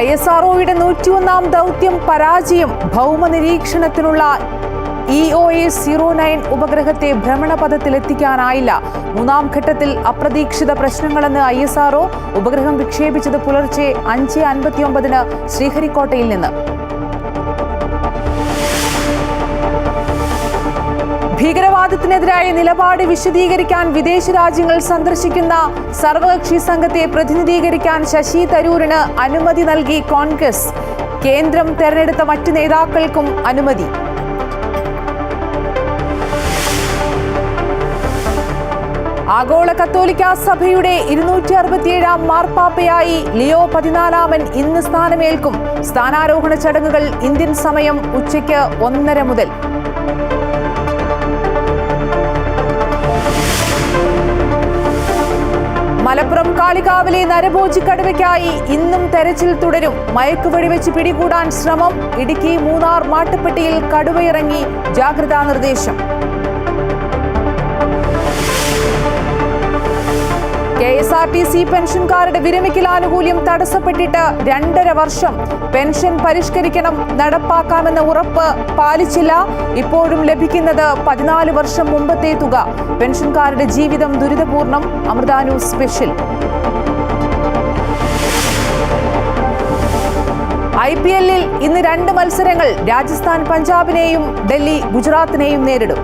ISROയുടെ 101-ാം ദൗത്യം പരാജയം. ഭൗമനിരീക്ഷണത്തിനുള്ള EOS-09 ഉപഗ്രഹത്തെ ഭ്രമണപഥത്തിലെത്തിക്കാനായില്ല. 3-ാം ഘട്ടത്തിൽ അപ്രതീക്ഷിത പ്രശ്നങ്ങളെന്ന് ISRO. ഉപഗ്രഹം വിക്ഷേപിച്ചത് പുലർച്ചെ 5:59-ന് ശ്രീഹരിക്കോട്ടയിൽ നിന്ന്. ഭീകരവാദത്തിനെതിരായ നിലപാട് വിശദീകരിക്കാൻ വിദേശ രാജ്യങ്ങൾ സന്ദർശിക്കുന്ന സർവകക്ഷി സംഘത്തെ പ്രതിനിധീകരിക്കാൻ ശശി തരൂരിന് അനുമതി നൽകി കോൺഗ്രസ്. കേന്ദ്രം തെരഞ്ഞെടുത്ത മറ്റ് നേതാക്കൾക്കും അനുമതി. ആഗോള കത്തോലിക്ക സഭയുടെ 267-ാം മാർപ്പാപ്പയായി ലിയോ 14-ാമൻ ഇന്ന് സ്ഥാനമേൽക്കും. സ്ഥാനാരോഹണ ചടങ്ങുകൾ ഇന്ത്യൻ സമയം ഉച്ചയ്ക്ക് 1:30 മുതൽ. മലപ്പുറം കാളികാവിലെ നരഭോജി കടുവയ്ക്കായി ഇന്നും തെരച്ചിൽ തുടരും. മയക്കുവെടിവെച്ച് പിടികൂടാൻ ശ്രമം. ഇടുക്കി മൂന്നാർ മാട്ടുപ്പെട്ടിയിൽ കടുവയിറങ്ങി. ജാഗ്രതാ നിർദ്ദേശം. KSRTC പെൻഷൻകാരുടെ വിരമിക്കൽ ആനുകൂല്യം തടസ്സപ്പെട്ടിട്ട് 2.5 വർഷം. പെൻഷൻ പരിഷ്കരിക്കണം, നടപ്പാക്കാമെന്ന ഉറപ്പ് പാലിച്ചില്ല. ഇപ്പോഴും ലഭിക്കുന്നത് 14 വർഷം മുമ്പത്തെ തുക. പെൻഷൻകാരുടെ ജീവിതം ദുരിതപൂർണം. Amrita news special. IPL-ൽ ഇന്ന് 2 മത്സരങ്ങൾ. രാജസ്ഥാൻ പഞ്ചാബിനെയും ഡൽഹി ഗുജറാത്തിനെയും നേരിടും.